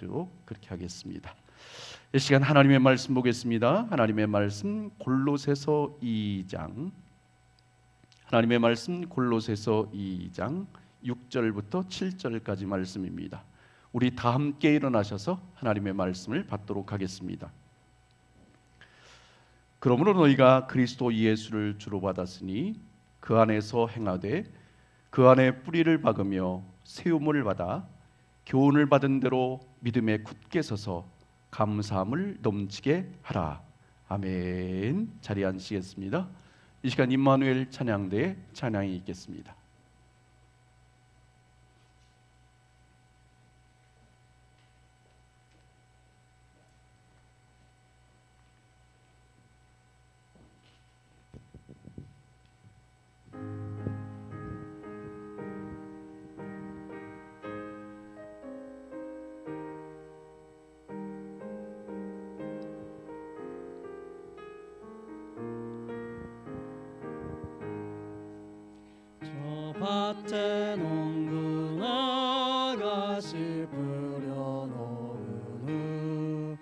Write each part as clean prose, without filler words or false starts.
그렇게 하겠습니다. 이 시간 하나님의 말씀 보겠습니다. 하나님의 말씀 골로새서 2장, 하나님의 말씀 골로새서 2장 6절부터 7절까지 말씀입니다. 우리 다 함께 일어나셔서 하나님의 말씀을 받도록 하겠습니다. 그러므로 너희가 그리스도 예수를 주로 받았으니 그 안에서 행하되 그 안에 뿌리를 박으며 세움을 받아 교훈을 받은 대로 믿음에 굳게 서서 감사함을 넘치게 하라. 아멘. 자리에 앉으시겠습니다. 이 시간 임마누엘 찬양대의 찬양이 있겠습니다. 밭에 농부 아가씨 뿌려놓은 후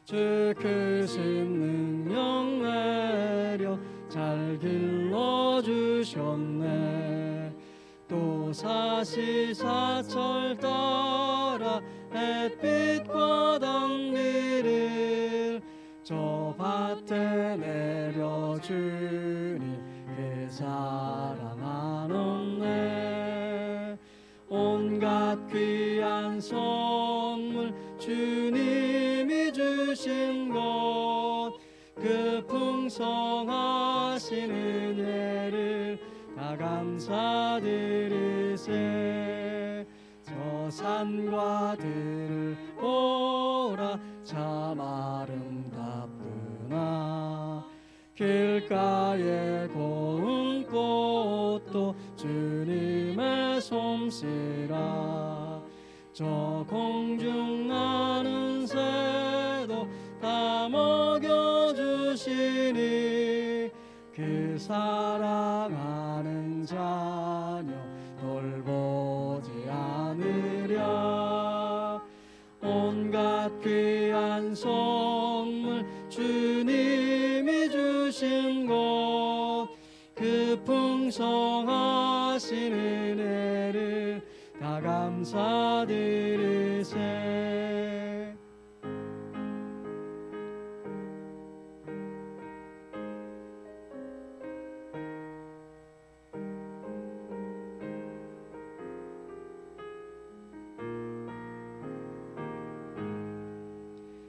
주 크신 능력 내려 잘 길러주셨네. 또 사시사철 따라 햇빛과 단비를 저 밭에 내려주니 그 사랑 한없네. 온갖 귀한 선물 주님이 주신 것, 그 풍성하신 은혜를 다 감사드리세. 저 산과 들을 보라 참 아름답구나. 길가에 고운 꽃도 주님의 솜씨라. 저 공중 나는 새도 다 먹여주시니 그 사랑하는 자녀 돌보지 않으랴. 온갖 귀한 선물 주님이 주신 것, 그 풍성하신 은혜를 다 감사드리세.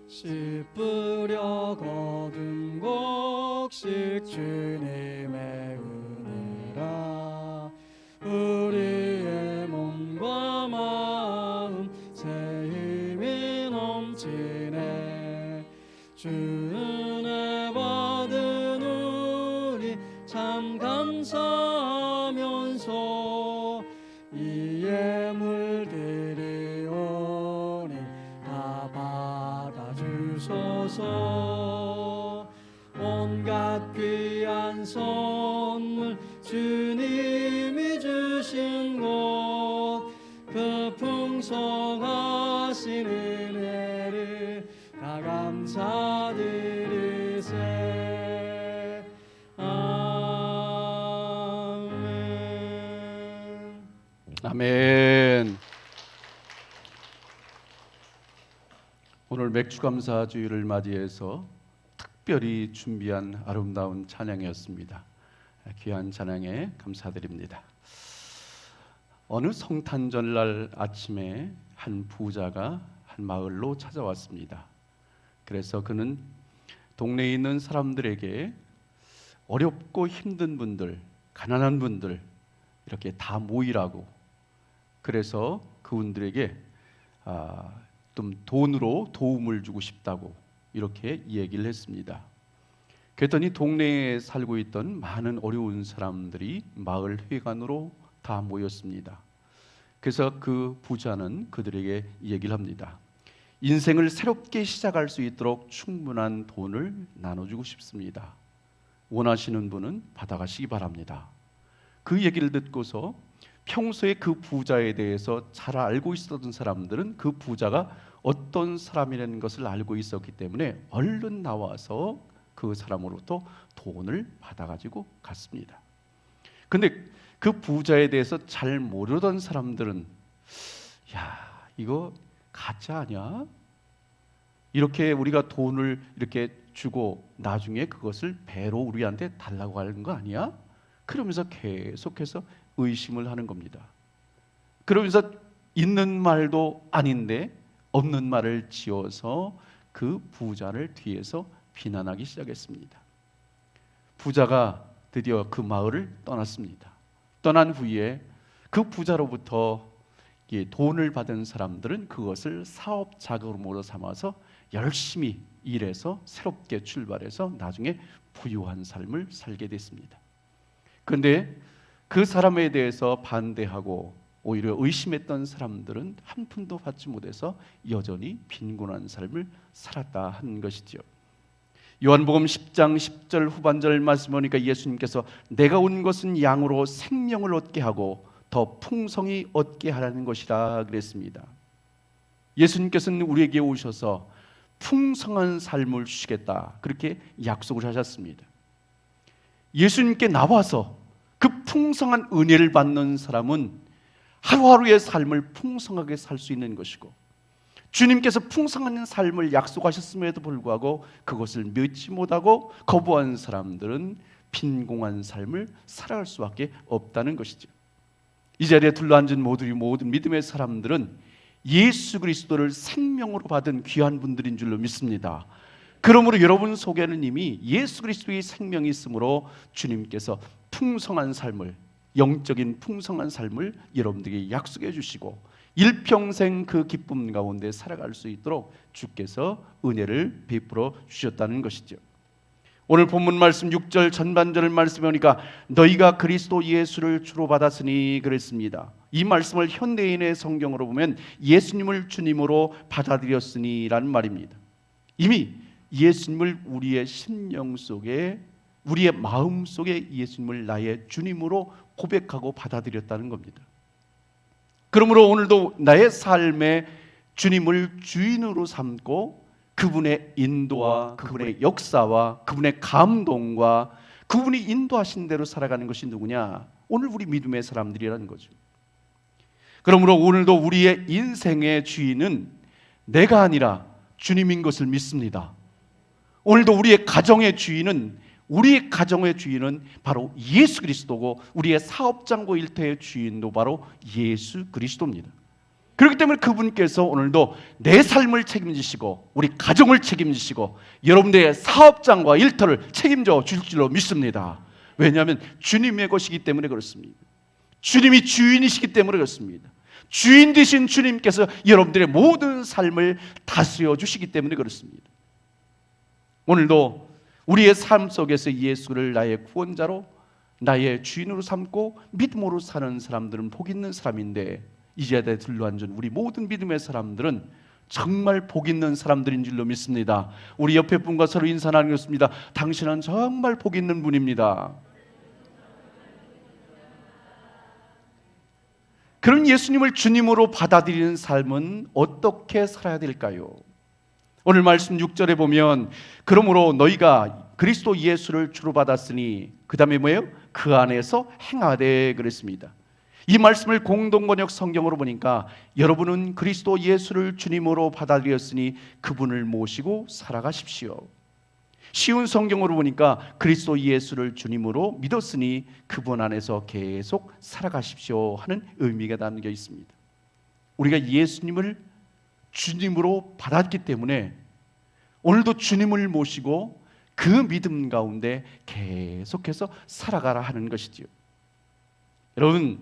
씨 뿌려 거둔 곡식 주님의 은혜라. 우리의 몸과 마음 새 힘이 넘치네. 주 은혜 받은 우리 참 감사하면서 이 예물들이 오니 다 받아주소서. 온갖 귀한 선물 주님이 주신 것, 그 풍성하신 은혜를 다 감사드리세. 아멘. 아멘. 오늘 맥주감사주일을 맞이해서 특별히 준비한 아름다운 찬양이었습니다. 귀한 찬양에 감사드립니다. 어느 성탄절날 아침에 한 부자가 한 마을로 찾아왔습니다. 그래서 그는 동네에 있는 사람들에게 어렵고 힘든 분들, 가난한 분들 이렇게 다 모이라고, 그래서 그분들에게 좀 돈으로 도움을 주고 싶다고 이렇게 얘기를 했습니다. 그랬더니 동네에 살고 있던 많은 어려운 사람들이 마을 회관으로 다 모였습니다. 그래서 그 부자는 그들에게 얘기를 합니다. 인생을 새롭게 시작할 수 있도록 충분한 돈을 나눠주고 싶습니다. 원하시는 분은 받아가시기 바랍니다. 그 얘기를 듣고서 평소에 그 부자에 대해서 잘 알고 있었던 사람들은 그 부자가 어떤 사람이라는 것을 알고 있었기 때문에 얼른 나와서 그 사람으로부터 돈을 받아가지고 갔습니다. 근데 그 부자에 대해서 잘 모르던 사람들은 야, 이거 가짜 아니야? 이렇게 우리가 돈을 이렇게 주고 나중에 그것을 배로 우리한테 달라고 하는 거 아니야? 그러면서 계속해서 의심을 하는 겁니다. 그러면서 있는 말도 아닌데 없는 말을 지어서 그 부자를 뒤에서 비난하기 시작했습니다. 부자가 드디어 그 마을을 떠났습니다. 떠난 후에 그 부자로부터 돈을 받은 사람들은 그것을 사업 자금으로 삼아서 열심히 일해서 새롭게 출발해서 나중에 부유한 삶을 살게 됐습니다. 그런데 그 사람에 대해서 반대하고 오히려 의심했던 사람들은 한 푼도 받지 못해서 여전히 빈곤한 삶을 살았다 하는 것이죠. 요한복음 10장 10절 후반절 말씀 보니까 예수님께서 내가 온 것은 양으로 생명을 얻게 하고 더 풍성히 얻게 하라는 것이라 그랬습니다. 예수님께서는 우리에게 오셔서 풍성한 삶을 주시겠다 그렇게 약속을 하셨습니다. 예수님께 나와서 그 풍성한 은혜를 받는 사람은 하루하루의 삶을 풍성하게 살 수 있는 것이고, 주님께서 풍성한 삶을 약속하셨음에도 불구하고 그것을 믿지 못하고 거부한 사람들은 빈곤한 삶을 살아갈 수밖에 없다는 것이죠. 이 자리에 둘러앉은 모든 믿음의 사람들은 예수 그리스도를 생명으로 받은 귀한 분들인 줄로 믿습니다. 그러므로 여러분 속에는 이미 예수 그리스도의 생명이 있으므로 주님께서 풍성한 삶을, 영적인 풍성한 삶을 여러분들에게 약속해 주시고 일평생 그 기쁨 가운데 살아갈 수 있도록 주께서 은혜를 베풀어 주셨다는 것이죠. 오늘 본문 말씀 6절 전반절을 말씀해 보니까 너희가 그리스도 예수를 주로 받았으니 그랬습니다. 이 말씀을 현대인의 성경으로 보면 예수님을 주님으로 받아들였으니 라는 말입니다. 이미 예수님을 우리의 심령 속에, 우리의 마음 속에 예수님을 나의 주님으로 고백하고 받아들였다는 겁니다. 그러므로 오늘도 나의 삶에 주님을 주인으로 삼고 그분의 인도와 그분의 역사와 그분의 감동과 그분이 인도하신 대로 살아가는 것이 누구냐? 오늘 우리 믿음의 사람들이라는 거죠. 그러므로 오늘도 우리의 인생의 주인은 내가 아니라 주님인 것을 믿습니다. 오늘도 우리의 가정의 주인은 바로 예수 그리스도고, 우리의 사업장고 일터의 주인도 바로 예수 그리스도입니다. 그렇기 때문에 그분께서 오늘도 내 삶을 책임지시고 우리 가정을 책임지시고 여러분들의 사업장과 일터를 책임져 줄 줄로 믿습니다. 왜냐하면 주님의 것이기 때문에 그렇습니다. 주님이 주인이시기 때문에 그렇습니다. 주인 되신 주님께서 여러분들의 모든 삶을 다스려 주시기 때문에 그렇습니다. 오늘도 우리의 삶 속에서 예수를 나의 구원자로, 나의 주인으로 삼고 믿음으로 사는 사람들은 복 있는 사람인데, 이 자리에 둘러앉은 우리 모든 믿음의 사람들은 정말 복 있는 사람들인 줄로 믿습니다. 우리 옆에 분과 서로 인사 나누겠습니다. 당신은 정말 복 있는 분입니다. 그런 예수님을 주님으로 받아들이는 삶은 어떻게 살아야 될까요? 오늘 말씀 6절에 보면 그러므로 너희가 그리스도 예수를 주로 받았으니, 그 다음에 뭐예요? 그 안에서 행하되 그랬습니다. 이 말씀을 공동번역 성경으로 보니까 여러분은 그리스도 예수를 주님으로 받아들였으니 그분을 모시고 살아가십시오. 쉬운 성경으로 보니까 그리스도 예수를 주님으로 믿었으니 그분 안에서 계속 살아가십시오 하는 의미가 담겨 있습니다. 우리가 예수님을 주님으로 받았기 때문에 오늘도 주님을 모시고 그 믿음 가운데 계속해서 살아가라 하는 것이지요. 여러분,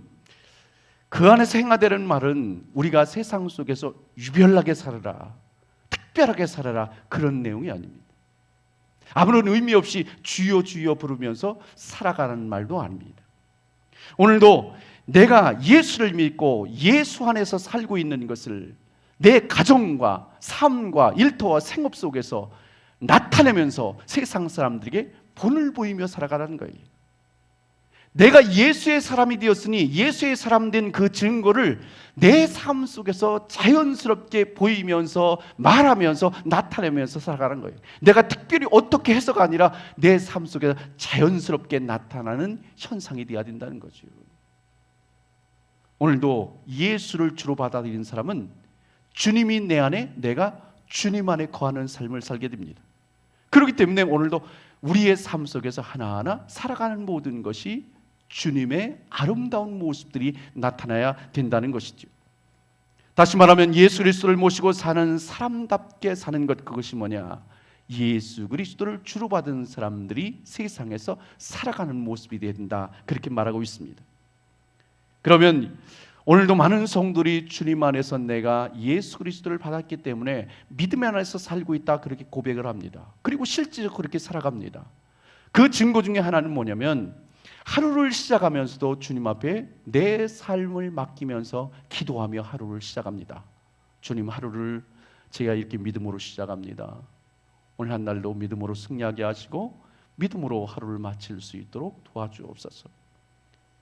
그 안에서 행하되는 말은 우리가 세상 속에서 유별나게 살아라, 특별하게 살아라, 그런 내용이 아닙니다. 아무런 의미 없이 주여 주여 부르면서 살아가는 말도 아닙니다. 오늘도 내가 예수를 믿고 예수 안에서 살고 있는 것을 내 가정과 삶과 일터와 생업 속에서 나타내면서 세상 사람들에게 본을 보이며 살아가라는 거예요. 내가 예수의 사람이 되었으니 예수의 사람 된 그 증거를 내 삶 속에서 자연스럽게 보이면서 말하면서 나타내면서 살아가는 거예요. 내가 특별히 어떻게 해서가 아니라 내 삶 속에서 자연스럽게 나타나는 현상이 되어야 된다는 거죠. 오늘도 예수를 주로 받아들인 사람은 주님이 내 안에, 내가 주님 안에 거하는 삶을 살게 됩니다. 그렇기 때문에 오늘도 우리의 삶 속에서 하나하나 살아가는 모든 것이 주님의 아름다운 모습들이 나타나야 된다는 것이죠. 다시 말하면 예수 그리스도를 모시고 사는 사람답게 사는 것, 그것이 뭐냐? 예수 그리스도를 주로 받은 사람들이 세상에서 살아가는 모습이 되어야 된다, 그렇게 말하고 있습니다. 그러면 오늘도 많은 성도들이 주님 안에서 내가 예수 그리스도를 받았기 때문에 믿음 안에서 살고 있다, 그렇게 고백을 합니다. 그리고 실제로 그렇게 살아갑니다. 그 증거 중에 하나는 뭐냐면 하루를 시작하면서도 주님 앞에 내 삶을 맡기면서 기도하며 하루를 시작합니다. 주님, 하루를 제가 이렇게 믿음으로 시작합니다. 오늘 한 날도 믿음으로 승리하게 하시고 믿음으로 하루를 마칠 수 있도록 도와주옵소서.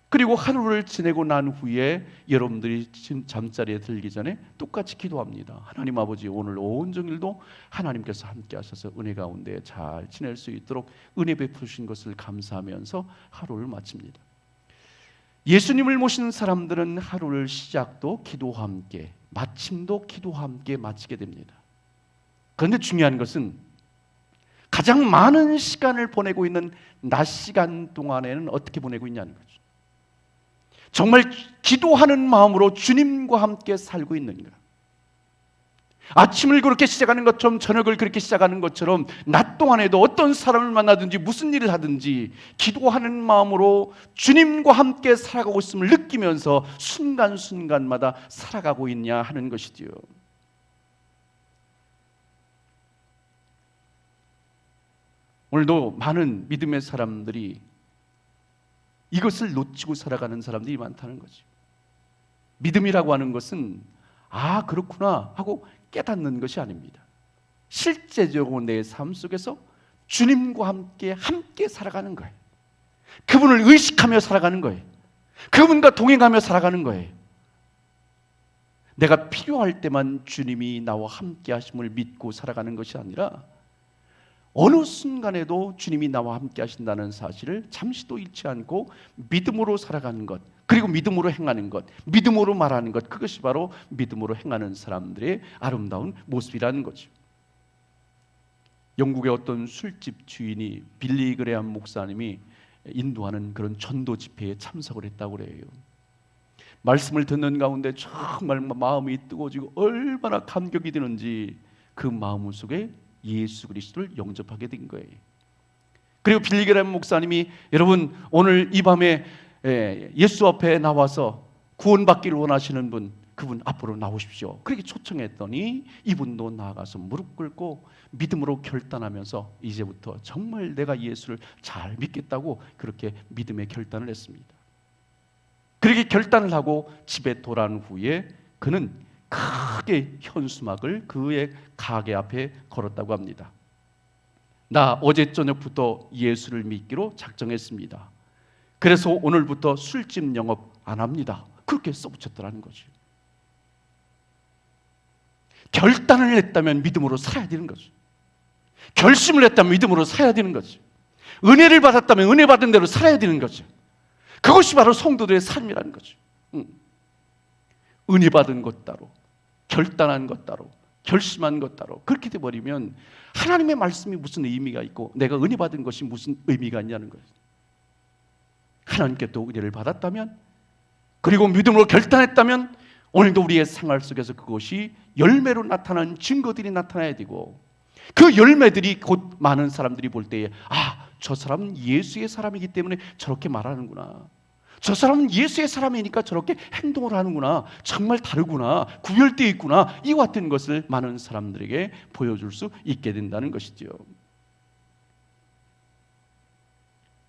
그리고 하루를 지내고 난 후에 여러분들이 잠자리에 들기 전에 똑같이 기도합니다. 하나님 아버지, 오늘 온종일도 하나님께서 함께 하셔서 은혜 가운데 잘 지낼 수 있도록 은혜 베푸신 것을 감사하면서 하루를 마칩니다. 예수님을 모시는 사람들은 하루를 시작도 기도와 함께, 마침도 기도와 함께 마치게 됩니다. 그런데 중요한 것은 가장 많은 시간을 보내고 있는 낮 시간 동안에는 어떻게 보내고 있냐는 거죠. 정말 기도하는 마음으로 주님과 함께 살고 있는가? 아침을 그렇게 시작하는 것처럼, 저녁을 그렇게 시작하는 것처럼 낮 동안에도 어떤 사람을 만나든지 무슨 일을 하든지 기도하는 마음으로 주님과 함께 살아가고 있음을 느끼면서 순간순간마다 살아가고 있냐 하는 것이지요. 오늘도 많은 믿음의 사람들이 이것을 놓치고 살아가는 사람들이 많다는 거죠. 믿음이라고 하는 것은 아, 그렇구나 하고 깨닫는 것이 아닙니다. 실제적으로 내 삶 속에서 주님과 함께 살아가는 거예요. 그분을 의식하며 살아가는 거예요. 그분과 동행하며 살아가는 거예요. 내가 필요할 때만 주님이 나와 함께 하심을 믿고 살아가는 것이 아니라 어느 순간에도 주님이 나와 함께 하신다는 사실을 잠시도 잃지 않고 믿음으로 살아가는 것, 그리고 믿음으로 행하는 것, 믿음으로 말하는 것, 그것이 바로 믿음으로 행하는 사람들의 아름다운 모습이라는 거죠. 영국의 어떤 술집 주인이 빌리 그레함 목사님이 인도하는 그런 전도 집회에 참석을 했다고 그래요. 말씀을 듣는 가운데 정말 마음이 뜨거워지고 얼마나 감격이 되는지 그 마음 속에 예수 그리스도를 영접하게 된 거예요. 그리고 빌리 그레함 목사님이 여러분 오늘 이 밤에 예수 앞에 나와서 구원받기를 원하시는 분, 그분 앞으로 나오십시오. 그렇게 초청했더니 이분도 나아가서 무릎 꿇고 믿음으로 결단하면서 이제부터 정말 내가 예수를 잘 믿겠다고 그렇게 믿음의 결단을 했습니다. 그렇게 결단을 하고 집에 돌아온 후에 그는 크게 현수막을 그의 가게 앞에 걸었다고 합니다. 나 어제 저녁부터 예수를 믿기로 작정했습니다. 그래서 오늘부터 술집 영업 안 합니다. 그렇게 써붙였더라는 거죠. 결단을 했다면 믿음으로 살아야 되는 거죠. 결심을 했다면 믿음으로 살아야 되는 거죠. 은혜를 받았다면 은혜 받은 대로 살아야 되는 거죠. 그것이 바로 성도들의 삶이라는 거죠. 은혜 받은 것 따로, 결단한 것 따로, 결심한 것 따로 그렇게 돼버리면 하나님의 말씀이 무슨 의미가 있고 내가 은혜 받은 것이 무슨 의미가 있냐는 거예요. 하나님께 또 은혜를 받았다면, 그리고 믿음으로 결단했다면 오늘도 우리의 생활 속에서 그것이 열매로 나타나는 증거들이 나타나야 되고, 그 열매들이 곧 많은 사람들이 볼 때에 아, 저 사람은 예수의 사람이기 때문에 저렇게 말하는구나, 저 사람은 예수의 사람이니까 저렇게 행동을 하는구나, 정말 다르구나, 구별되어 있구나, 이와 같은 것을 많은 사람들에게 보여줄 수 있게 된다는 것이죠.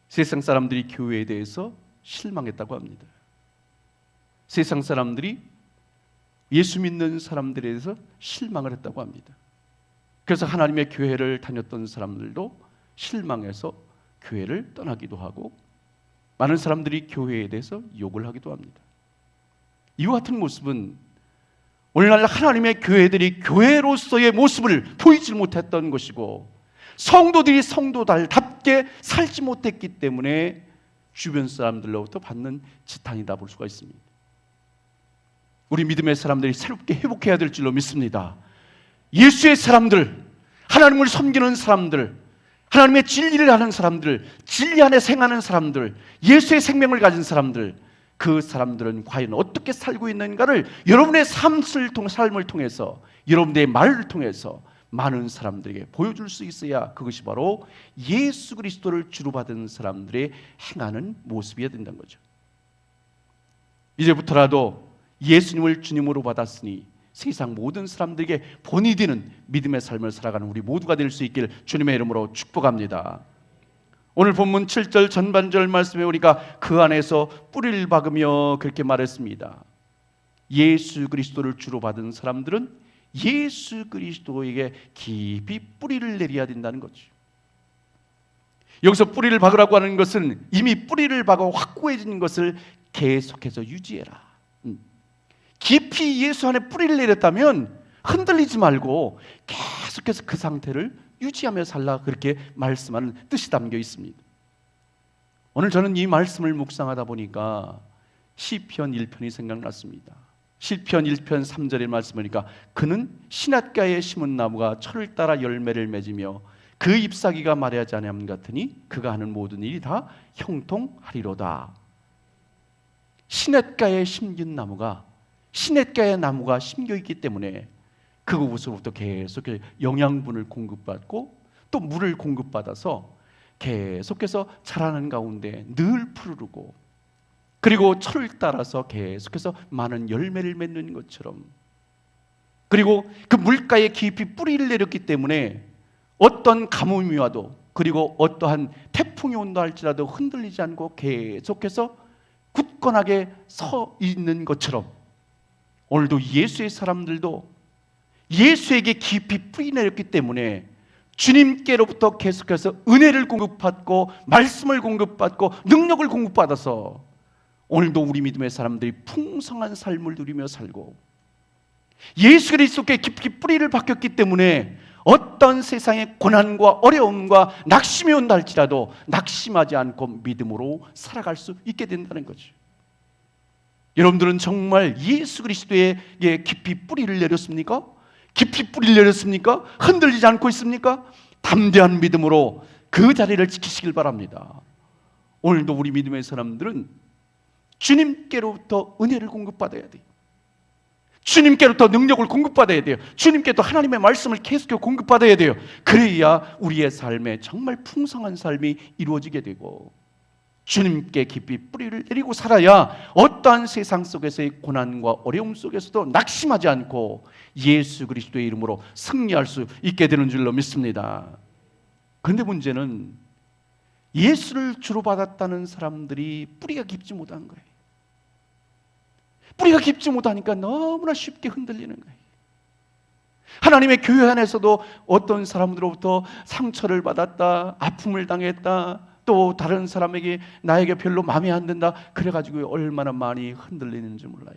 세상 사람들이 교회에 대해서 실망했다고 합니다. 세상 사람들이 예수 믿는 사람들에 대해서 실망을 했다고 합니다. 그래서 하나님의 교회를 다녔던 사람들도 실망해서 교회를 떠나기도 하고, 많은 사람들이 교회에 대해서 욕을 하기도 합니다. 이와 같은 모습은 오늘날 하나님의 교회들이 교회로서의 모습을 보이지 못했던 것이고, 성도들이 성도달답게 살지 못했기 때문에 주변 사람들로부터 받는 지탄이다 볼 수가 있습니다. 우리 믿음의 사람들이 새롭게 회복해야 될 줄로 믿습니다. 예수의 사람들, 하나님을 섬기는 사람들, 하나님의 진리를 하는 사람들, 진리 안에 생하는 사람들, 예수의 생명을 가진 사람들, 그 사람들은 과연 어떻게 살고 있는가를 여러분의 삶을 통해서, 여러분의 말을 통해서 많은 사람들에게 보여줄 수 있어야 그것이 바로 예수 그리스도를 주로 받은 사람들의 행하는 모습이어야 된다는 거죠. 이제부터라도 예수님을 주님으로 받았으니 세상 모든 사람들에게 본이 되는 믿음의 삶을 살아가는 우리 모두가 될 수 있기를 주님의 이름으로 축복합니다. 오늘 본문 7절 전반절 말씀에 우리가 그 안에서 뿌리를 박으며 그렇게 말했습니다. 예수 그리스도를 주로 받은 사람들은 예수 그리스도에게 깊이 뿌리를 내려야 된다는 거죠. 여기서 뿌리를 박으라고 하는 것은 이미 뿌리를 박아 확고해진 것을 계속해서 유지해라. 깊이 예수 안에 뿌리를 내렸다면 흔들리지 말고 계속해서 그 상태를 유지하며 살라, 그렇게 말씀하는 뜻이 담겨 있습니다. 오늘 저는 이 말씀을 묵상하다 보니까 시편 1편이 생각났습니다. 시편 1편 3절의 말씀이니까 그는 시냇가에 심은 나무가 철을 따라 열매를 맺으며 그 잎사귀가 마르지 아니함 같으니 그가 하는 모든 일이 다 형통하리로다. 시냇가에 심긴 나무가, 시냇가에 나무가 심겨 있기 때문에 그곳으로부터 계속 영양분을 공급받고 또 물을 공급받아서 계속해서 자라는 가운데 늘 푸르르고, 그리고 철을 따라서 계속해서 많은 열매를 맺는 것처럼, 그리고 그 물가에 깊이 뿌리를 내렸기 때문에 어떤 가뭄이 와도, 그리고 어떠한 태풍이 온다 할지라도 흔들리지 않고 계속해서 굳건하게 서 있는 것처럼, 오늘도 예수의 사람들도 예수에게 깊이 뿌리 내렸기 때문에 주님께로부터 계속해서 은혜를 공급받고 말씀을 공급받고 능력을 공급받아서 오늘도 우리 믿음의 사람들이 풍성한 삶을 누리며 살고, 예수 그리스도께 깊이 뿌리를 박혔기 때문에 어떤 세상의 고난과 어려움과 낙심이 온다 할지라도 낙심하지 않고 믿음으로 살아갈 수 있게 된다는 거죠. 여러분들은 정말 예수 그리스도에게 깊이 뿌리를 내렸습니까? 깊이 뿌리를 내렸습니까? 흔들리지 않고 있습니까? 담대한 믿음으로 그 자리를 지키시길 바랍니다. 오늘도 우리 믿음의 사람들은 주님께로부터 은혜를 공급받아야 돼요. 주님께로부터 능력을 공급받아야 돼요. 주님께로부터 하나님의 말씀을 계속해서 공급받아야 돼요. 그래야 우리의 삶에 정말 풍성한 삶이 이루어지게 되고, 주님께 깊이 뿌리를 내리고 살아야 어떠한 세상 속에서의 고난과 어려움 속에서도 낙심하지 않고 예수 그리스도의 이름으로 승리할 수 있게 되는 줄로 믿습니다. 그런데 문제는 예수를 주로 받았다는 사람들이 뿌리가 깊지 못한 거예요. 뿌리가 깊지 못하니까 너무나 쉽게 흔들리는 거예요. 하나님의 교회 안에서도 어떤 사람들로부터 상처를 받았다, 아픔을 당했다, 또 다른 사람에게 나에게 별로 마음에 안 든다, 그래가지고 얼마나 많이 흔들리는지 몰라요.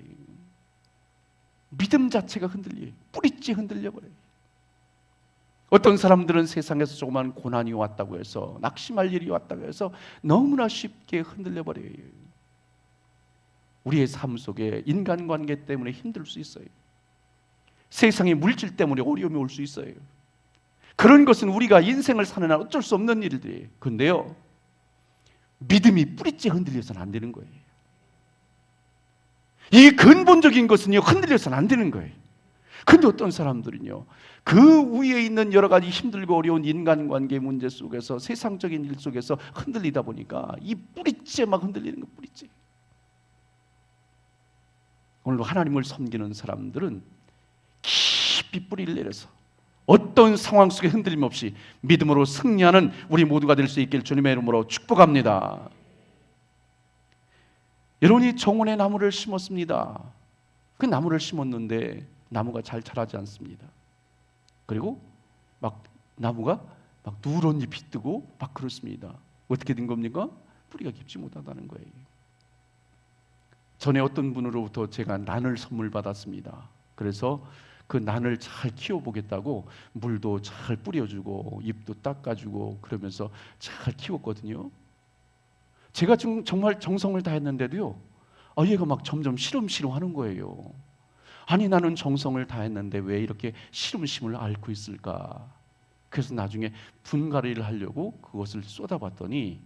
믿음 자체가 흔들려요. 뿌리째 흔들려버려요. 어떤 사람들은 세상에서 조그만 고난이 왔다고 해서, 낙심할 일이 왔다고 해서 너무나 쉽게 흔들려버려요. 우리의 삶 속에 인간관계 때문에 힘들 수 있어요. 세상의 물질 때문에 어려움이 올 수 있어요. 그런 것은 우리가 인생을 사는 한 어쩔 수 없는 일들이에요. 그런데요, 믿음이 뿌리째 흔들려서는 안 되는 거예요. 이 근본적인 것은요, 흔들려서는 안 되는 거예요. 그런데 어떤 사람들은요, 그 위에 있는 여러 가지 힘들고 어려운 인간관계 문제 속에서, 세상적인 일 속에서 흔들리다 보니까 이 뿌리째 막 흔들리는 거, 뿌리째. 오늘도 하나님을 섬기는 사람들은 깊이 뿌리를 내려서 어떤 상황 속에 흔들림 없이 믿음으로 승리하는 우리 모두가 될 수 있길 주님의 이름으로 축복합니다. 여러분이 정원에 나무를 심었습니다. 그 나무를 심었는데 나무가 잘 자라지 않습니다. 그리고 막 나무가 막 누런 잎이 뜨고 막 그렇습니다. 어떻게 된 겁니까? 뿌리가 깊지 못하다는 거예요. 전에 어떤 분으로부터 제가 난을 선물 받았습니다. 그래서 그 난을 잘 키워보겠다고 물도 잘 뿌려주고 잎도 닦아주고 그러면서 잘 키웠거든요. 제가 지금 정말 정성을 다했는데도요, 얘가 막 점점 시름시름하는 거예요. 아니, 나는 정성을 다했는데 왜 이렇게 시름심을 앓고 있을까? 그래서 나중에 분갈이를 하려고 그것을 쏟아봤더니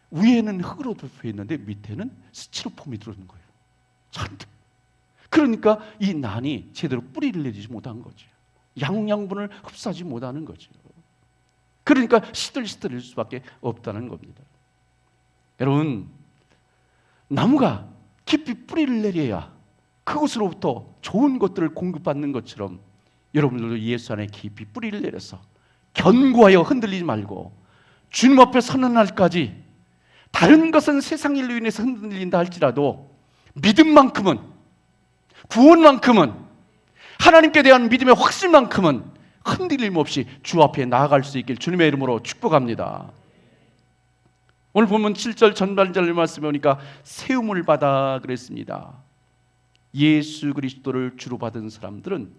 위에는 흙으로 덮여 있는데 밑에는 스티로폼이 들어있는 거예요. 잔뜩. 그러니까 이 난이 제대로 뿌리를 내리지 못한 거죠. 양양분을 흡수하지 못하는 거죠. 그러니까 시들시들일 수밖에 없다는 겁니다. 여러분, 나무가 깊이 뿌리를 내려야 그곳으로부터 좋은 것들을 공급받는 것처럼 여러분들도 예수 안에 깊이 뿌리를 내려서 견고하여 흔들리지 말고 주님 앞에 서는 날까지 다른 것은 세상 일로 인해서 흔들린다 할지라도 믿음만큼은, 구원만큼은, 하나님께 대한 믿음의 확신만큼은 흔들림 없이 주 앞에 나아갈 수 있길 주님의 이름으로 축복합니다. 오늘 보면 7절 전반절 말씀에 보니까 세움을 받아 그랬습니다. 예수 그리스도를 주로 받은 사람들은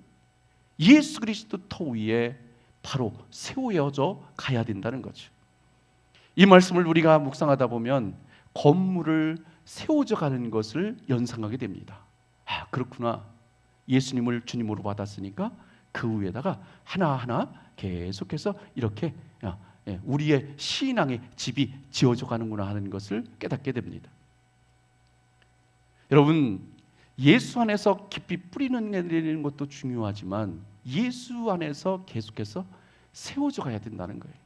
예수 그리스도 터 위에 바로 세워져 가야 된다는 거죠. 이 말씀을 우리가 묵상하다 보면 건물을 세워져 가는 것을 연상하게 됩니다. 그렇구나. 예수님을 주님으로 받았으니까 그 위에다가 하나하나 계속해서 이렇게 우리의 신앙의 집이 지어져 가는구나 하는 것을 깨닫게 됩니다. 여러분, 예수 안에서 깊이 뿌리는 내리는 것도 중요하지만 예수 안에서 계속해서 세워져 가야 된다는 거예요.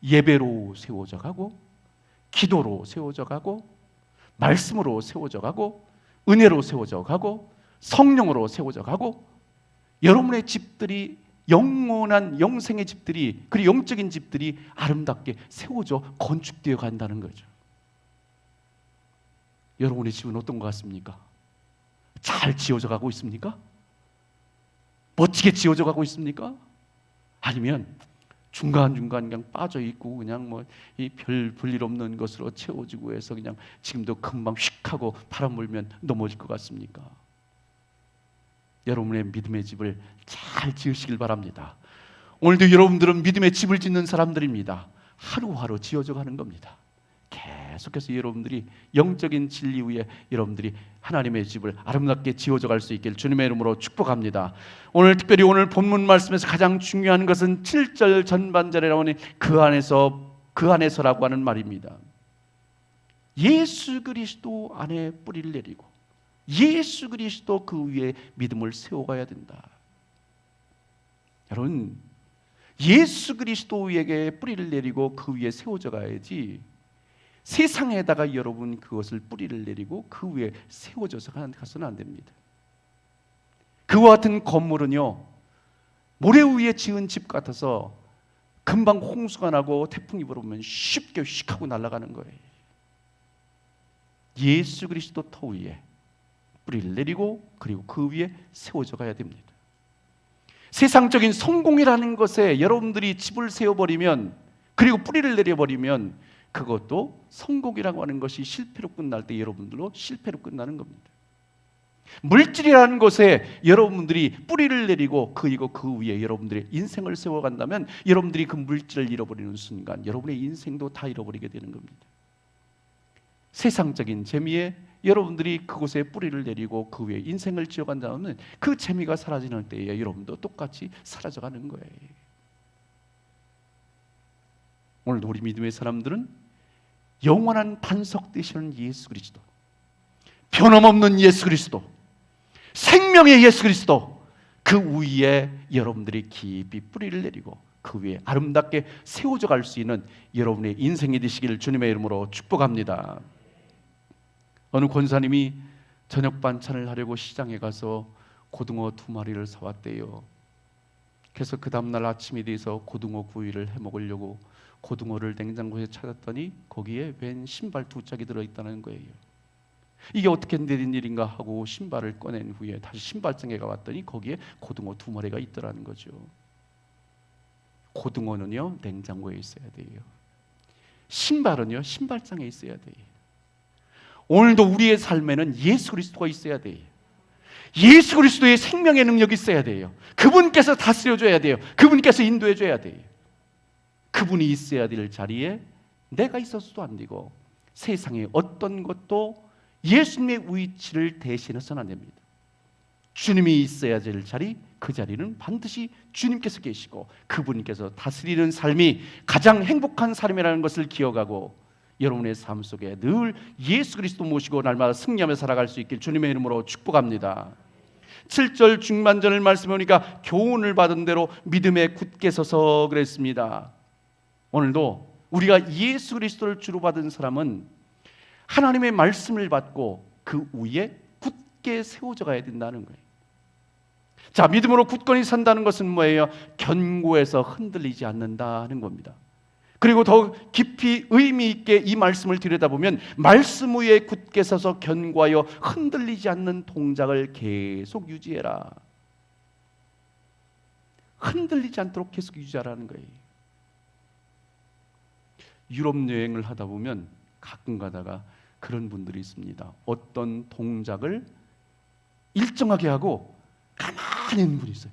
예배로 세워져 가고, 기도로 세워져 가고, 말씀으로 세워져 가고, 은혜로 세워져 가고, 성령으로 세워져 가고, 여러분의 집들이 영원한 영생의 집들이, 그리고 영적인 집들이 아름답게 세워져 건축되어 간다는 거죠. 여러분의 집은 어떤 것 같습니까? 잘 지어져 가고 있습니까? 멋지게 지어져 가고 있습니까? 아니면 중간중간 그냥 빠져 있고 그냥 뭐 이 별 볼일 없는 것으로 채워지고 해서 그냥 지금도 금방 휙 하고 바람 불면 넘어질 것 같습니까? 여러분의 믿음의 집을 잘 지으시길 바랍니다. 오늘도 여러분들은 믿음의 집을 짓는 사람들입니다. 하루하루 지어져 가는 겁니다. 계속해서 여러분들이 영적인 진리 위에 여러분들이 하나님의 집을 아름답게 지어져 갈 수 있길 주님의 이름으로 축복합니다. 오늘 특별히 오늘 본문 말씀에서 가장 중요한 것은 7절 전반절에 나오는 그 안에서라고 하는 말입니다. 예수 그리스도 안에 뿌리를 내리고 예수 그리스도 그 위에 믿음을 세워가야 된다. 여러분, 예수 그리스도에게 뿌리를 내리고 그 위에 세워져 가야지 세상에다가 여러분 그것을 뿌리를 내리고 그 위에 세워져서 가서는 안 됩니다. 그와 같은 건물은요, 모래 위에 지은 집 같아서 금방 홍수가 나고 태풍이 불어오면 쉽게 휙 하고 날아가는 거예요. 예수 그리스도 터 위에 뿌리를 내리고 그리고 그 위에 세워져 가야 됩니다. 세상적인 성공이라는 것에 여러분들이 집을 세워버리면, 그리고 뿌리를 내려버리면 그것도 성공이라고 하는 것이 실패로 끝날 때 여러분들로 실패로 끝나는 겁니다. 물질이라는 것에 여러분들이 뿌리를 내리고 그리고 그 위에 여러분들의 인생을 세워간다면 여러분들이 그 물질을 잃어버리는 순간 여러분의 인생도 다 잃어버리게 되는 겁니다. 세상적인 재미에 여러분들이 그곳에 뿌리를 내리고 그 위에 인생을 지어간다면 그 재미가 사라지는 때에 여러분도 똑같이 사라져가는 거예요. 오늘 우리 믿음의 사람들은 영원한 반석 되시는 예수 그리스도, 변함없는 예수 그리스도, 생명의 예수 그리스도, 그 위에 여러분들이 깊이 뿌리를 내리고 그 위에 아름답게 세워져 갈 수 있는 여러분의 인생이 되시기를 주님의 이름으로 축복합니다. 어느 권사님이 저녁 반찬을 하려고 시장에 가서 고등어 2마리를 사왔대요. 그래서 그 다음날 아침이 돼서 고등어 구이를 해먹으려고 고등어를 냉장고에 찾았더니 거기에 웬 신발 2짝이 들어있다는 거예요. 이게 어떻게 된 일인가 하고 신발을 꺼낸 후에 다시 신발장에 가봤더니 거기에 고등어 2마리가 있더라는 거죠. 고등어는요, 냉장고에 있어야 돼요. 신발은요, 신발장에 있어야 돼요. 오늘도 우리의 삶에는 예수 그리스도가 있어야 돼요. 예수 그리스도의 생명의 능력이 있어야 돼요. 그분께서 다스려줘야 돼요. 그분께서 인도해줘야 돼요. 그분이 있어야 될 자리에 내가 있어서도 안 되고 세상의 어떤 것도 예수님의 위치를 대신해서는 안 됩니다. 주님이 있어야 될 자리, 그 자리는 반드시 주님께서 계시고 그분께서 다스리는 삶이 가장 행복한 삶이라는 것을 기억하고 여러분의 삶 속에 늘 예수 그리스도 모시고 날마다 승리하며 살아갈 수 있길 주님의 이름으로 축복합니다. 7절 중반전을 말씀해 보니까 교훈을 받은 대로 믿음에 굳게 서서 그랬습니다. 오늘도 우리가 예수 그리스도를 주로 받은 사람은 하나님의 말씀을 받고 그 위에 굳게 세워져 가야 된다는 거예요. 자, 믿음으로 굳건히 산다는 것은 뭐예요? 견고해서 흔들리지 않는다는 겁니다. 그리고 더 깊이 의미 있게 이 말씀을 들여다보면 말씀 위에 굳게 서서 견고하여 흔들리지 않는 동작을 계속 유지해라. 흔들리지 않도록 계속 유지하라는 거예요. 유럽 여행을 하다 보면 가끔 가다가 그런 분들이 있습니다. 어떤 동작을 일정하게 하고 가만히 있는 분이 있어요.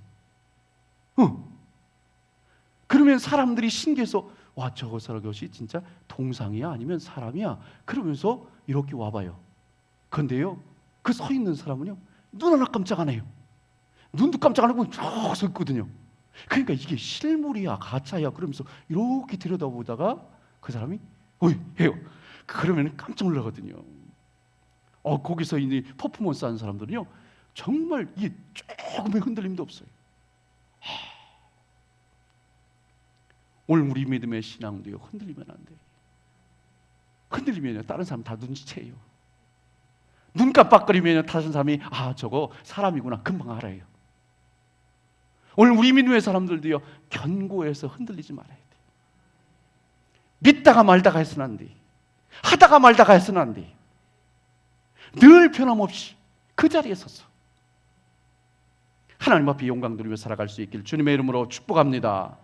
그러면 사람들이 신기해서 와, 저것이 진짜 동상이야? 아니면 사람이야? 그러면서 이렇게 와봐요. 그런데요, 그 서 있는 사람은요, 눈 하나 깜짝 안 해요. 눈도 깜짝 안 하고 쭉 서 있거든요. 그러니까 이게 실물이야, 가짜야? 그러면서 이렇게 들여다보다가 그 사람이 어이 해요. 그러면 깜짝 놀라거든요. 거기서 이 퍼포먼스 하는 사람들은요, 정말 이게 조금의 흔들림도 없어요. 오늘 우리 믿음의 신앙도요, 흔들리면 안 돼요. 흔들리면 다른 사람 다 눈치채요. 눈 깜빡거리면 다른 사람이 저거 사람이구나 금방 알아요. 오늘 우리 믿음의 사람들도요, 견고해서 흔들리지 말아야 돼요. 믿다가 말다가 해서는 안 돼. 하다가 말다가 해서는 안 돼. 늘 변함없이 그 자리에 서서 하나님 앞에 영광 돌리며 살아갈 수 있길 주님의 이름으로 축복합니다.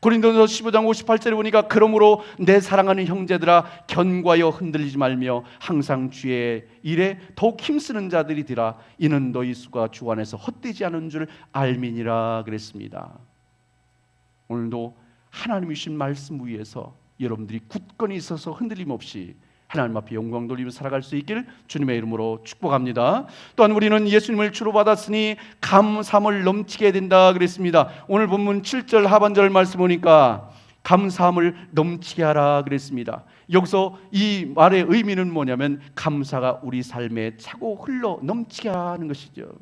고린도서 15장 58절에 보니까 그러므로 내 사랑하는 형제들아 견고하여 흔들리지 말며 항상 주의 일에 더욱 힘쓰는 자들이 되라. 이는 너희 수가 주 안에서 헛되지 않은 줄 알미니라 그랬습니다. 오늘도 하나님이 주신 말씀 위에서 여러분들이 굳건히 있어서 흔들림 없이 하나님 앞에 영광 돌리며 살아갈 수 있기를 주님의 이름으로 축복합니다. 또한 우리는 예수님을 주로 받았으니 감사함을 넘치게 해야 된다 그랬습니다. 오늘 본문 7절 하반절 말씀 보니까 감사함을 넘치게 하라 그랬습니다. 여기서 이 말의 의미는 뭐냐면 감사가 우리 삶에 차고 흘러 넘치게 하는 것이죠.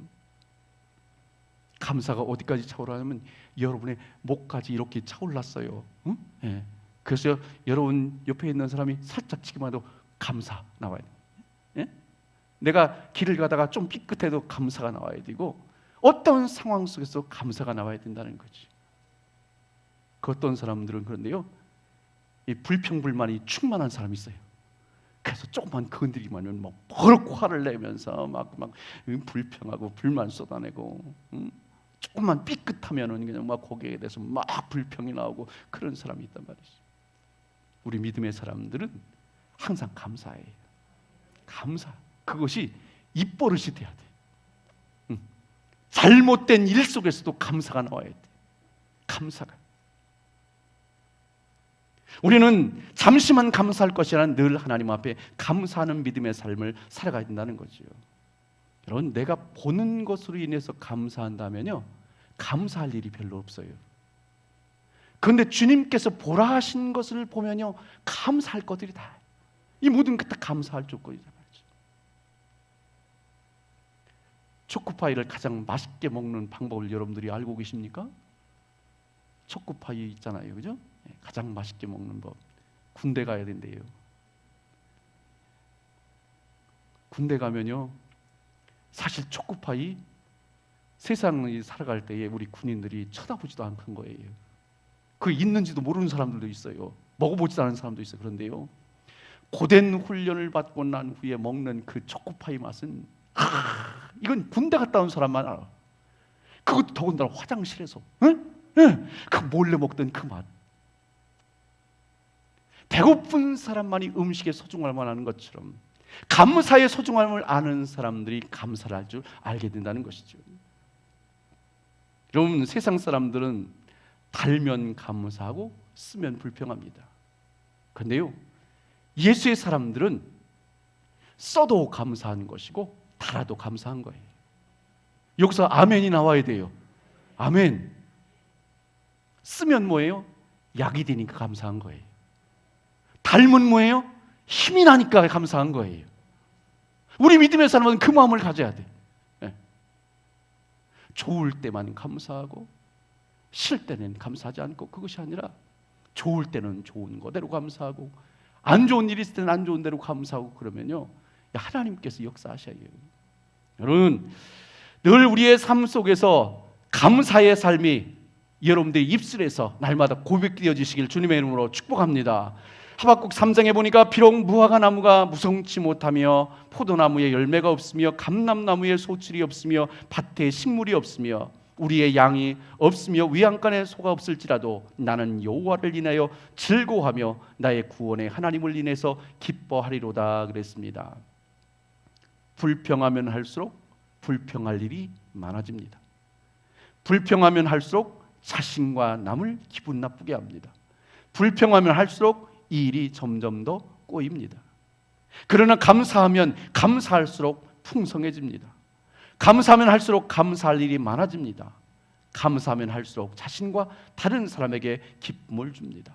감사가 어디까지 차오르냐면 여러분의 목까지 이렇게 차올랐어요. 응? 네. 그래서 여러분 옆에 있는 사람이 살짝 지금 해도 감사 나와야 돼요. 예? 내가 길을 가다가 좀 삐끗해도 감사가 나와야 되고 어떤 상황 속에서 감사가 나와야 된다는 거지. 그 어떤 사람들은 그런데요, 이 불평불만이 충만한 사람이 있어요. 그래서 조금만 건드리면 막 버럭 화를 내면서 막 불평하고 불만 쏟아내고, 조금만 삐끗하면은 그냥 막 거기에 대해서 막 불평이 나오고 그런 사람이 있단 말이지. 우리 믿음의 사람들은 항상 감사해요. 감사. 그것이 입버릇이 돼야 돼. 잘못된 일 속에서도 감사가 나와야 돼. 감사가. 우리는 잠시만 감사할 것이 아니라 늘 하나님 앞에 감사하는 믿음의 삶을 살아가야 된다는 거죠. 여러분, 내가 보는 것으로 인해서 감사한다면요, 감사할 일이 별로 없어요. 그런데 주님께서 보라 하신 것을 보면요, 감사할 것들이 다, 이 모든 것 다 감사할 조건이란 말이죠. 초코파이를 가장 맛있게 먹는 방법을 여러분들이 알고 계십니까? 초코파이 있잖아요, 그죠? 가장 맛있게 먹는 법. 군대 가야 된대요. 군대 가면요, 사실 초코파이 세상에 살아갈 때에 우리 군인들이 쳐다보지도 않는 거예요. 그 있는지도 모르는 사람들도 있어요. 먹어보지도 않은 사람도 있어요. 그런데요, 고된 훈련을 받고 난 후에 먹는 그 초코파이 맛은 이건 군대 갔다 온 사람만 알아. 그것도 더군다나 화장실에서 그 몰래 먹던 그 맛. 배고픈 사람만이 음식의 소중함을 아는 것처럼 감사의 소중함을 아는 사람들이 감사를 할 줄 알게 된다는 것이죠. 여러분, 세상 사람들은 달면 감사하고 쓰면 불평합니다. 그런데요, 예수의 사람들은 써도 감사한 것이고 달아도 감사한 거예요. 여기서 아멘이 나와야 돼요. 아멘. 쓰면 뭐예요? 약이 되니까 감사한 거예요. 달면 뭐예요? 힘이 나니까 감사한 거예요. 우리 믿음의 사람은 그 마음을 가져야 돼. 네. 좋을 때만 감사하고 싫을 때는 감사하지 않고, 그것이 아니라 좋을 때는 좋은 거대로 감사하고 안 좋은 일이 있을 때는 안 좋은 대로 감사하고, 그러면요, 하나님께서 역사하셔요. 여러분, 늘 우리의 삶 속에서 감사의 삶이 여러분들의 입술에서 날마다 고백되어지시길 주님의 이름으로 축복합니다. 하박국 3장에 보니까 비록 무화과 나무가 무성치 못하며 포도나무에 열매가 없으며 감람나무에 소출이 없으며 밭에 식물이 없으며 우리의 양이 없으며 위안간에 소가 없을지라도 나는 여호와를 인하여 즐거워하며 나의 구원의 하나님을 인해서 기뻐하리로다 그랬습니다. 불평하면 할수록 불평할 일이 많아집니다. 불평하면 할수록 자신과 남을 기분 나쁘게 합니다. 불평하면 할수록 이 일이 점점 더 꼬입니다. 그러나 감사하면 감사할수록 풍성해집니다. 감사하면 할수록 감사할 일이 많아집니다. 감사하면 할수록 자신과 다른 사람에게 기쁨을 줍니다.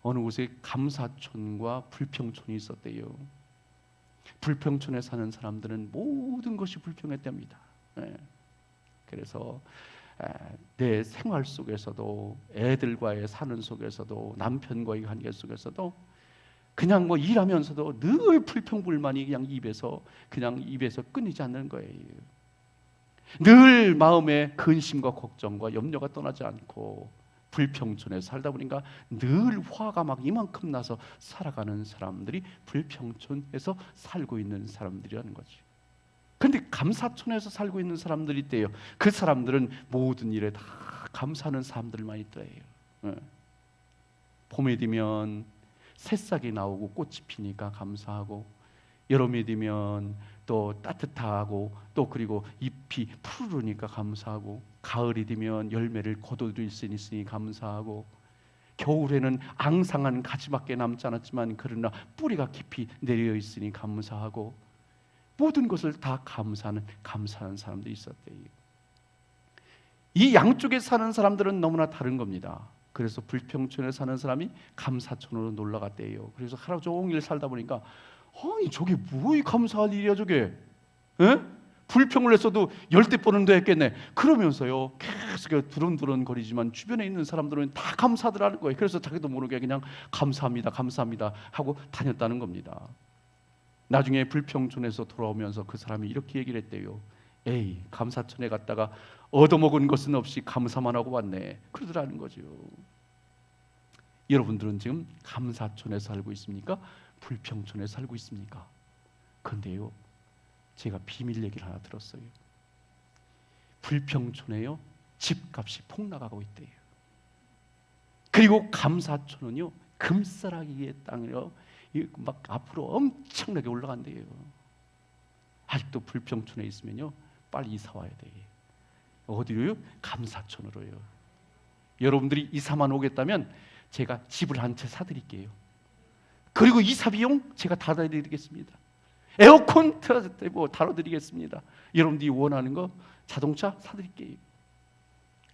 어느 곳에 감사촌과 불평촌이 있었대요. 불평촌에 사는 사람들은 모든 것이 불평했답니다. 그래서 내 생활 속에서도, 애들과의 사는 속에서도, 남편과의 관계 속에서도 그냥 뭐 일하면서도 늘 불평불만이 그냥 입에서 끊이지 않는 거예요. 늘 마음에 근심과 걱정과 염려가 떠나지 않고 불평촌에 살다 보니까 늘 화가 막 이만큼 나서 살아가는 사람들이 불평촌에서 살고 있는 사람들이라는 거지. 그런데 감사촌에서 살고 있는 사람들이 있대요. 그 사람들은 모든 일에 다 감사하는 사람들만 있대요. 봄이 되면 새싹이 나오고 꽃이 피니까 감사하고, 여름이 되면 또 따뜻하고 또 그리고 잎이 푸르르니까 감사하고, 가을이 되면 열매를 거둬들일 수 있으니 감사하고, 겨울에는 앙상한 가지밖에 남지 않았지만 그러나 뿌리가 깊이 내려 있으니 감사하고, 모든 것을 다 감사하는 사람들이 있었대요. 이 양쪽에 사는 사람들은 너무나 다른 겁니다. 그래서 불평촌에 사는 사람이 감사촌으로 놀러 갔대요. 그래서 하루 종일 살다 보니까 아니 저게 뭐이 감사할 일이야 저게? 에? 불평을 했어도 10대 뻔은 됐겠네. 그러면서요 계속 두런두런 거리지만 주변에 있는 사람들은 다 감사하더라는 거예요. 그래서 자기도 모르게 그냥 감사합니다 하고 다녔다는 겁니다. 나중에 불평촌에서 돌아오면서 그 사람이 이렇게 얘기를 했대요. 에이, 감사촌에 갔다가 얻어먹은 것은 없이 감사만 하고 왔네. 그러더라는 거죠. 여러분들은 지금 감사촌에 살고 있습니까? 불평촌에 살고 있습니까? 그런데요, 제가 비밀 얘기를 하나 들었어요. 불평촌에요, 집값이 폭락하고 있대요. 그리고 감사촌은요, 금싸라기의 땅이요, 막 앞으로 엄청나게 올라간대요. 아직도 불평촌에 있으면요, 빨리 이사 와야 돼요. 어디로요? 감사촌으로요. 여러분들이 이사만 오겠다면 제가 집을 한 채 사드릴게요. 그리고 이사 비용 제가 다 드리겠습니다. 에어컨 뭐 다뤄드리겠습니다. 여러분들이 원하는 거 자동차 사드릴게요.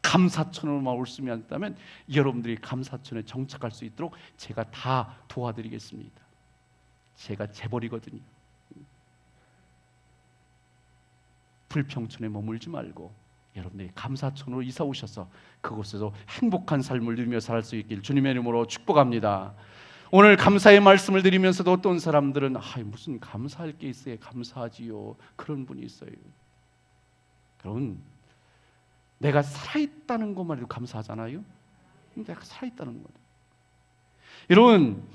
감사촌으로만 올 수만 있다면 여러분들이 감사촌에 정착할 수 있도록 제가 다 도와드리겠습니다. 제가 재벌이거든요. 불평촌에 머물지 말고 여러분들이 감사촌으로 이사 오셔서 그곳에서 행복한 삶을 누리며 살 수 있길 주님의 이름으로 축복합니다. 오늘 감사의 말씀을 드리면서도 어떤 사람들은 무슨 감사할 게 있어야 감사하지요, 그런 분이 있어요. 여러분, 내가 살아있다는 것만 해도 감사하잖아요. 내가 살아있다는 것. 여러분,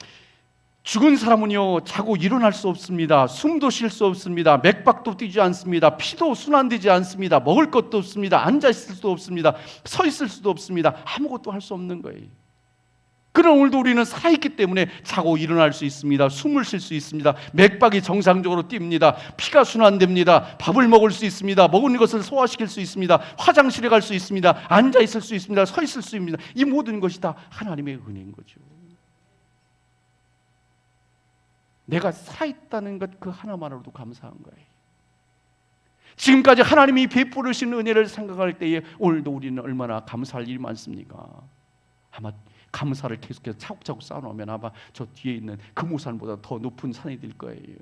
죽은 사람은요 자고 일어날 수 없습니다. 숨도 쉴 수 없습니다. 맥박도 뛰지 않습니다. 피도 순환되지 않습니다. 먹을 것도 없습니다. 앉아 있을 수도 없습니다. 서 있을 수도 없습니다. 아무것도 할 수 없는 거예요. 그러나 오늘도 우리는 살아있기 때문에 자고 일어날 수 있습니다. 숨을 쉴 수 있습니다. 맥박이 정상적으로 뜁니다. 피가 순환됩니다. 밥을 먹을 수 있습니다. 먹은 것을 소화시킬 수 있습니다. 화장실에 갈 수 있습니다. 앉아 있을 수 있습니다. 서 있을 수 있습니다. 이 모든 것이 다 하나님의 은혜인 거죠. 내가 살아있다는 것 그 하나만으로도 감사한 거예요. 지금까지 하나님이 베푸르신 은혜를 생각할 때에 오늘도 우리는 얼마나 감사할 일이 많습니까? 아마 감사를 계속해서 차곡차곡 쌓아놓으면 아마 저 뒤에 있는 금오산보다 더 높은 산이 될 거예요.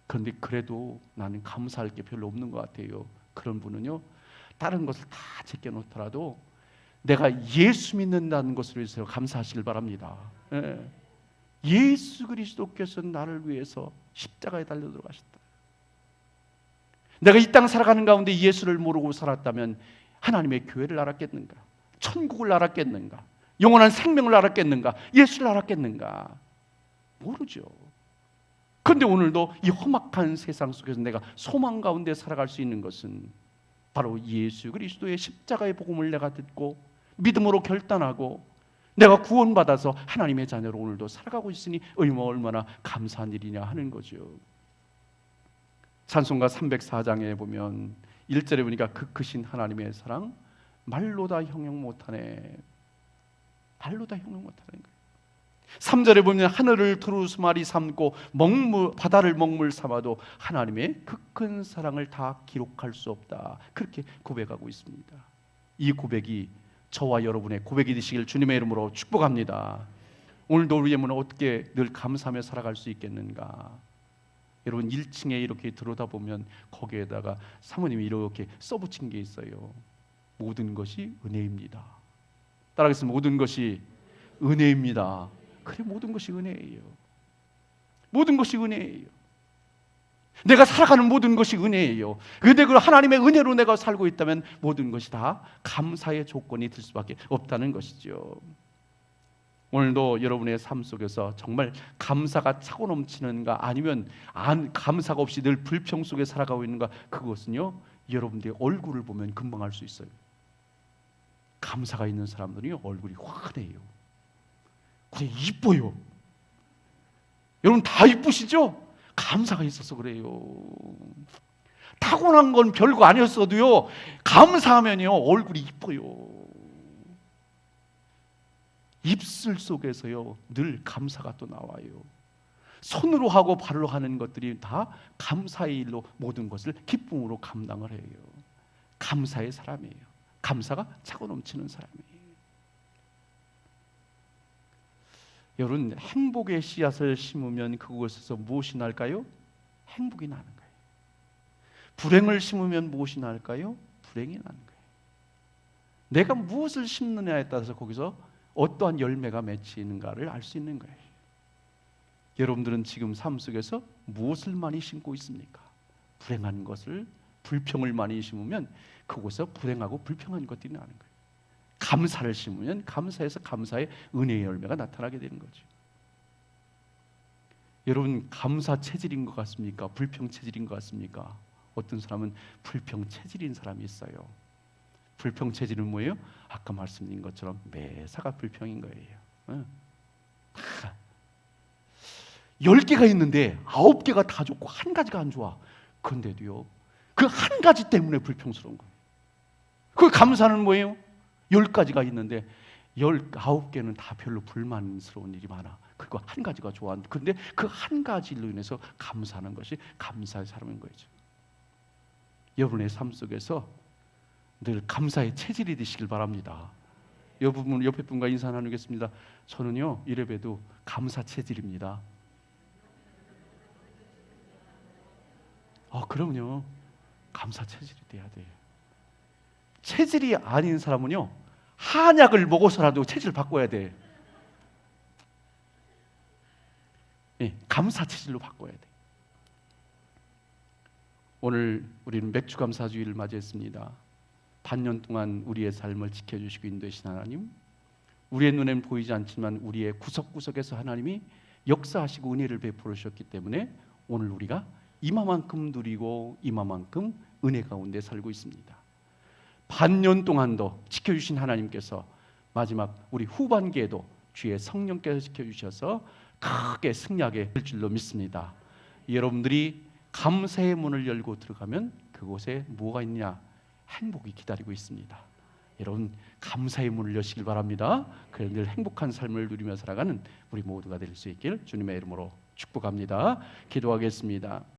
그런데 그래도 나는 감사할 게 별로 없는 것 같아요. 그런 분은요, 다른 것을 다 제껴놓더라도 내가 예수 믿는다는 것을 위해서 감사하시길 바랍니다. 예수 그리스도께서 나를 위해서 십자가에 달려 들어가셨다. 내가 이 땅 살아가는 가운데 예수를 모르고 살았다면 하나님의 교회를 알았겠는가? 천국을 알았겠는가? 영원한 생명을 알았겠는가? 예수를 알았겠는가? 모르죠. 그런데 오늘도 이 험악한 세상 속에서 내가 소망 가운데 살아갈 수 있는 것은 바로 예수 그리스도의 십자가의 복음을 내가 듣고 믿음으로 결단하고 내가 구원받아서 하나님의 자녀로 오늘도 살아가고 있으니 얼마나 감사한 일이냐 하는 거죠. 찬송가 304장에 보면 1절에 보니까 그 크신 하나님의 사랑 말로 다 형용 못하네. 말로 다 형용 못하는 거예요. 3절에 보면 하늘을 두루마리 삼고 바다를 먹물 삼아도 하나님의 그 큰 사랑을 다 기록할 수 없다. 그렇게 고백하고 있습니다. 이 고백이 저와 여러분의 고백이 되시길 주님의 이름으로 축복합니다. 오늘도 우리의 문은 어떻게 늘 감사하며 살아갈 수 있겠는가? 여러분 1층에 이렇게 들여다보면 거기에다가 사모님이 이렇게 써붙인 게 있어요. 모든 것이 은혜입니다. 따라하겠습니다. 모든 것이 은혜입니다. 그래, 모든 것이 은혜예요. 모든 것이 은혜예요. 내가 살아가는 모든 것이 은혜예요. 그런데 그 하나님의 은혜로 내가 살고 있다면 모든 것이 다 감사의 조건이 될 수밖에 없다는 것이죠. 오늘도 여러분의 삶 속에서 정말 감사가 차고 넘치는가 아니면 감사가 없이 늘 불평 속에 살아가고 있는가, 그것은요 여러분들의 얼굴을 보면 금방 알 수 있어요. 감사가 있는 사람들이 얼굴이 환해요. 그래, 이뻐요. 여러분 다 이쁘시죠? 감사가 있어서 그래요. 타고난 건 별거 아니었어도요 감사하면요 얼굴이 이뻐요. 입술 속에서요 늘 감사가 또 나와요. 손으로 하고 발로 하는 것들이 다 감사의 일로 모든 것을 기쁨으로 감당을 해요. 감사의 사람이에요. 감사가 차고 넘치는 사람이에요. 여러분 행복의 씨앗을 심으면 그곳에서 무엇이 날까요? 행복이 나는 거예요. 불행을 심으면 무엇이 날까요? 불행이 나는 거예요. 내가 무엇을 심느냐에 따라서 거기서 어떠한 열매가 맺히는가를 알 수 있는 거예요. 여러분들은 지금 삶 속에서 무엇을 많이 심고 있습니까? 불행한 것을, 불평을 많이 심으면 그곳에서 불행하고 불평한 것들이 나는 거예요. 감사를 심으면 감사에서 감사의 은혜의 열매가 나타나게 되는 거죠. 여러분 감사 체질인 것 같습니까? 불평 체질인 것 같습니까? 어떤 사람은 불평 체질인 사람이 있어요. 불평 체질은 뭐예요? 아까 말씀드린 것처럼 매사가 불평인 거예요. 10개가 있는데 9개가 다 좋고 한 가지가 안 좋아. 그런데도요 그 한 가지 때문에 불평스러운 거예요. 그 감사는 뭐예요? 10가지가 있는데 19개는 다 별로 불만스러운 일이 많아. 그리고 한 가지가 좋아. 그런데 그 한 가지로 인해서 감사하는 것이 감사의 사람인 거죠. 여러분의 삶 속에서 늘 감사의 체질이 되시길 바랍니다. 여러분 옆에 분과 인사 나누겠습니다. 저는요 이래봬도 감사 체질입니다. 그럼요. 감사 체질이 돼야 돼요. 체질이 아닌 사람은요 한약을 먹어서라도 체질을 바꿔야 돼. 감사 체질로 바꿔야 돼. 오늘 우리는 맥주 감사주의를 맞이했습니다. 반년 동안 우리의 삶을 지켜주시고 인도하신 하나님, 우리의 눈에는 보이지 않지만 우리의 구석구석에서 하나님이 역사하시고 은혜를 베풀어 주셨기 때문에 오늘 우리가 이마만큼 누리고 이마만큼 은혜 가운데 살고 있습니다. 반년 동안도 지켜주신 하나님께서 마지막 우리 후반기에도 주의 성령께서 지켜주셔서 크게 승리하게 될 줄로 믿습니다. 여러분들이 감사의 문을 열고 들어가면 그곳에 뭐가 있냐? 행복이 기다리고 있습니다. 여러분 감사의 문을 여시길 바랍니다. 그래서 늘 행복한 삶을 누리며 살아가는 우리 모두가 될 수 있길 주님의 이름으로 축복합니다. 기도하겠습니다.